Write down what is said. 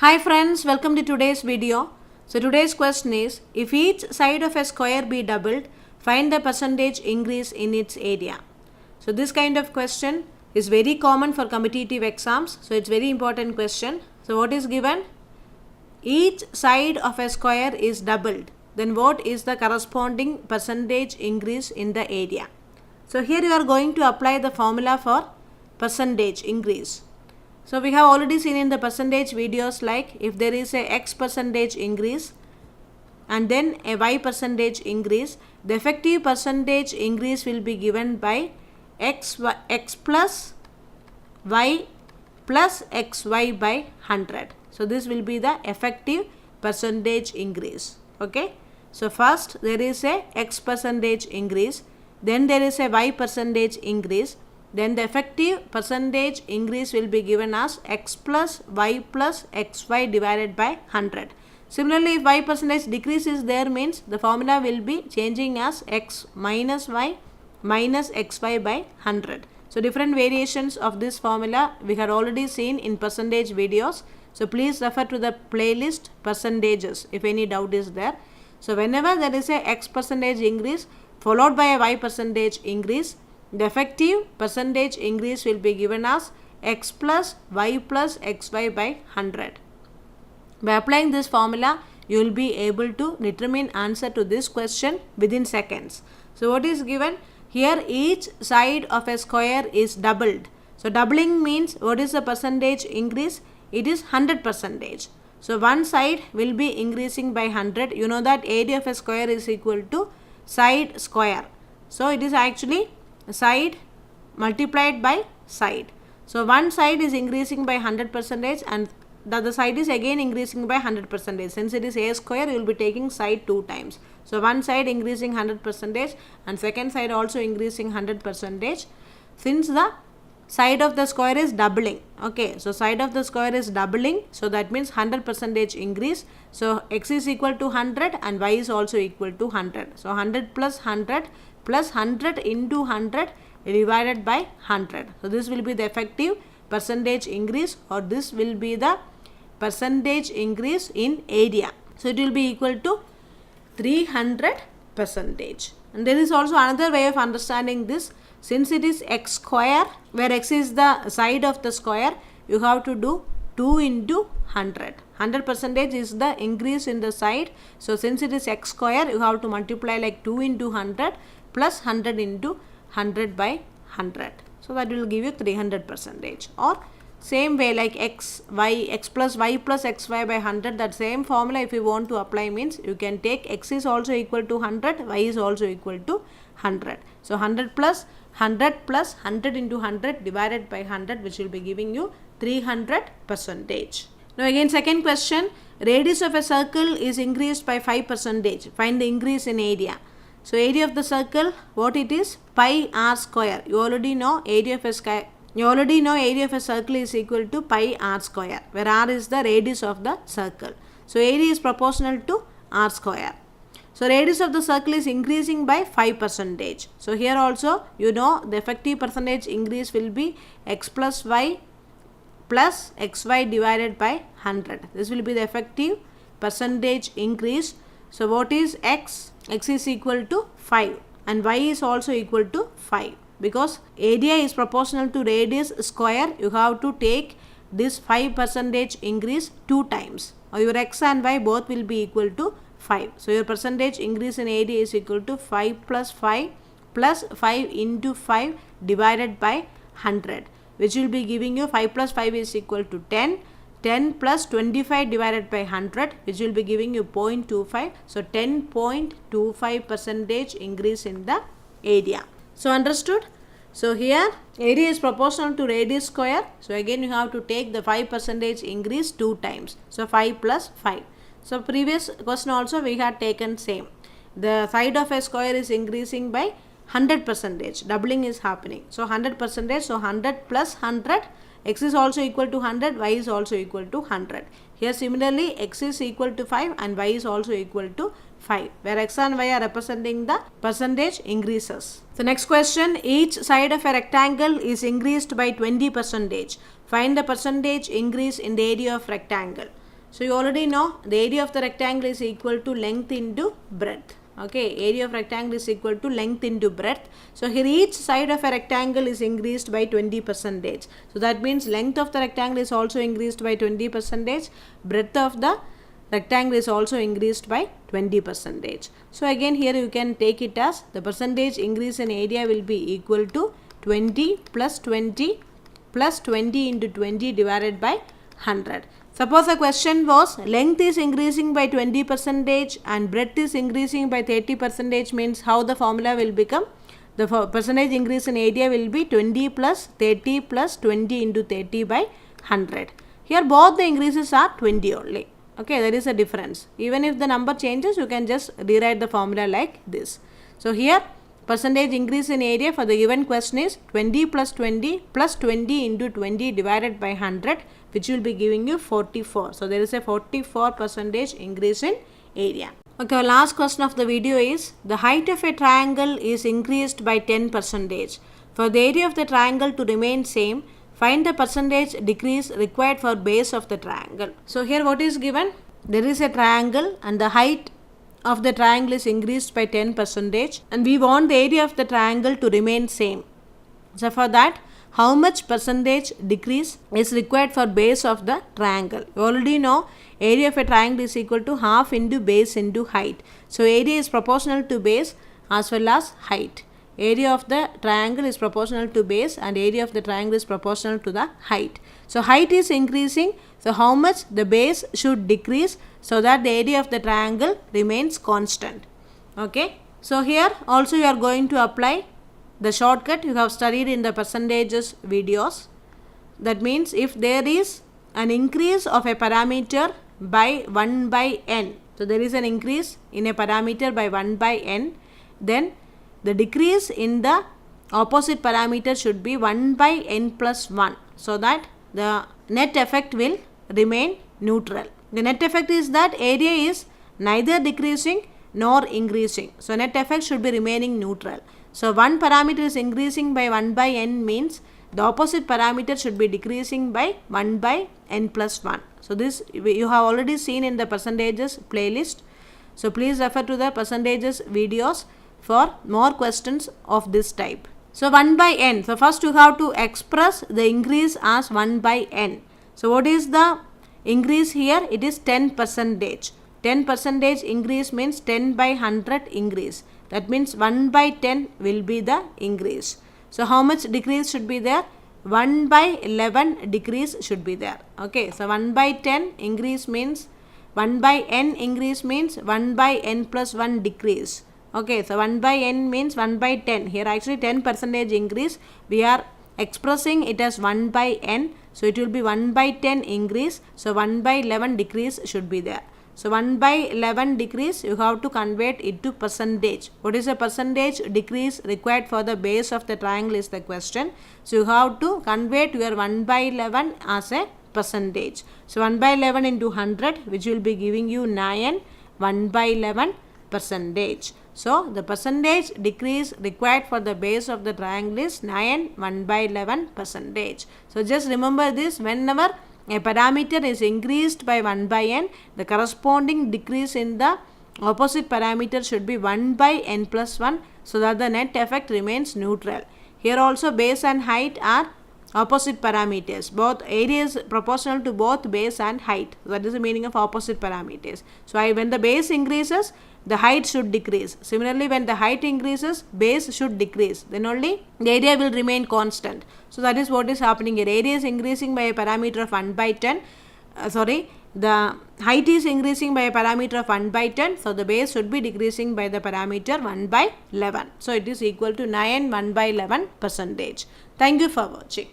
Hi friends, welcome to today's video. So today's question is, if each side of a square be doubled, find the percentage increase in its area. So this kind of question is very common for competitive exams. So it's very important question. So what is given? Each side of a square is doubled. Then what is the corresponding percentage increase in the area? So here you are going to apply the formula for percentage increase. So we have already seen in the percentage videos, like if there is a x percentage increase and then a y percentage increase, the effective percentage increase will be given by x plus y plus xy by 100. So this will be the effective percentage increase. Okay. So first there is a x percentage increase, then there is a y percentage increase. Then the effective percentage increase will be given as x plus y plus xy divided by 100. Similarly, if y percentage decrease is there, means the formula will be changing as x minus y minus xy by 100. So different variations of this formula we had already seen in percentage videos. So please refer to the playlist percentages if any doubt is there. So whenever there is a x percentage increase followed by a y percentage increase, the effective percentage increase will be given as x plus y plus xy by 100. By applying this formula, you will be able to determine answer to this question within seconds. So what is given? Here each side of a square is doubled. So doubling means what is the percentage increase? It is 100%. So one side will be increasing by 100. You know that area of a square is equal to side square. So it is actually side multiplied by side. So one side is increasing by 100% and the other side is again increasing by 100%. Since it is a square, you will be taking side 2 times. So one side increasing 100% and second side also increasing 100%. Since the side of the square is doubling. Okay, so side of the square is doubling. So that means 100% increase. So x is equal to 100 and y is also equal to 100. So 100 plus 100 plus 100 into 100 divided by 100. So this will be the effective percentage increase, or this will be the percentage increase in area. So it will be equal to 300%. And there is also another way of understanding this. Since it is x square, where x is the side of the square, you have to do 2 into 100. 100% is the increase in the side. So since it is x square, you have to multiply like 2 into 100 plus 100 into 100 by 100. So that will give you 300%. Or same way, like x plus y plus xy by 100, that same formula if you want to apply means you can take x is also equal to 100, y is also equal to 100. So 100 plus 100 into 100 divided by 100, which will be giving you 300%. Now again, second question, radius of a circle is increased by 5%. Find the increase in area. So area of the circle, what it is? Pi r square. You already know area of a circle is equal to pi r square, where r is the radius of the circle. So area is proportional to r square. So radius of the circle is increasing by 5%. So here also you know the effective percentage increase will be x plus y plus xy divided by 100. This will be the effective percentage increase. So what is x? X is equal to 5 and y is also equal to 5. Because area is proportional to radius square, you have to take this 5% increase 2 times. Or your x and y both will be equal to 5. So your percentage increase in area is equal to 5 plus 5 into 5 divided by 100, which will be giving you 5 plus 5 is equal to 10. 10 plus 25 divided by 100, which will be giving you 0.25. So 10.25% increase in the area. So understood? So here area is proportional to radius square. So again you have to take the 5% increase 2 times. So 5 plus 5. So previous question also we had taken same. The side of a square is increasing by 100%. Doubling is happening. So 100%. So 100 plus 100. X is also equal to 100, y is also equal to 100. Here similarly x is equal to 5 and y is also equal to 5, where x and y are representing the percentage increases. The next question, each side of a rectangle is increased by 20%. Find the percentage increase in the area of rectangle. So you already know the area of the rectangle is equal to length into breadth. Okay, area of rectangle is equal to length into breadth. So here each side of a rectangle is increased by 20%. So that means length of the rectangle is also increased by 20%. Breadth of the rectangle is also increased by 20%. So again here you can take it as the percentage increase in area will be equal to 20 plus 20 plus 20 into 20 divided by 100. Suppose the question was length is increasing by 20% and breadth is increasing by 30%, means how the formula will become? The percentage increase in area will be 20 plus 30 plus 20 into 30 by 100. Here both the increases are 20 only. Okay, there is a difference. Even if the number changes, you can just rewrite the formula like this. So here percentage increase in area for the given question is 20 plus 20 plus 20 into 20 divided by 100, which will be giving you 44. So there is a 44% increase in area. Okay, our last question of the video is the height of a triangle is increased by 10%. For the area of the triangle to remain same, find the percentage decrease required for base of the triangle. So here what is given? There is a triangle and the height of the triangle is increased by 10% and we want the area of the triangle to remain same. So for that, how much percentage decrease is required for base of the triangle? You already know area of a triangle is equal to half into base into height. So area is proportional to base as well as height. Area of the triangle is proportional to base and area of the triangle is proportional to the height. So height is increasing. So how much the base should decrease so that the area of the triangle remains constant. Okay. So here also you are going to apply the shortcut you have studied in the percentages videos. That means if there is an increase of a parameter by 1 by n. So there is an increase in a parameter by 1 by n. Then the decrease in the opposite parameter should be 1 by n plus 1. So that the net effect will remain neutral. The net effect is that area is neither decreasing nor increasing. So net effect should be remaining neutral. So one parameter is increasing by 1 by n means the opposite parameter should be decreasing by 1 by n plus 1. So this you have already seen in the percentages playlist. So please refer to the percentages videos for more questions of this type. So 1 by n. So first you have to express the increase as 1 by n. So what is the increase here? It is 10%. 10% increase means 10 by 100 increase. That means 1 by 10 will be the increase. So how much decrease should be there? 1 by 11 decrease should be there. Okay. So 1 by 10 increase means 1 by n increase means 1 by n plus 1 decrease. Okay. So 1 by n means 1 by 10. Here actually 10% increase. We are expressing it as 1 by n. So it will be 1 by 10 increase. So 1 by 11 decrease should be there. So 1 by 11 decrease, you have to convert it to percentage. What is the percentage decrease required for the base of the triangle is the question. So you have to convert your 1 by 11 as a percentage. So 1 by 11 into 100, which will be giving you 9, 1 by 11 percentage. So the percentage decrease required for the base of the triangle is 9, 1 by 11 percentage. So just remember this, whenever a parameter is increased by 1 by n, the corresponding decrease in the opposite parameter should be 1 by n plus 1 so that the net effect remains neutral. Here also base and height are opposite parameters. Both area is proportional to both base and height. That is the meaning of opposite parameters. So when the base increases, the height should decrease. Similarly, when the height increases, base should decrease. Then only the area will remain constant. So that is what is happening here. Area is increasing by a parameter of 1 by 10. The height is increasing by a parameter of 1 by 10. So the base should be decreasing by the parameter 1 by 11. So it is equal to 9, 1 by 11 percentage. Thank you for watching.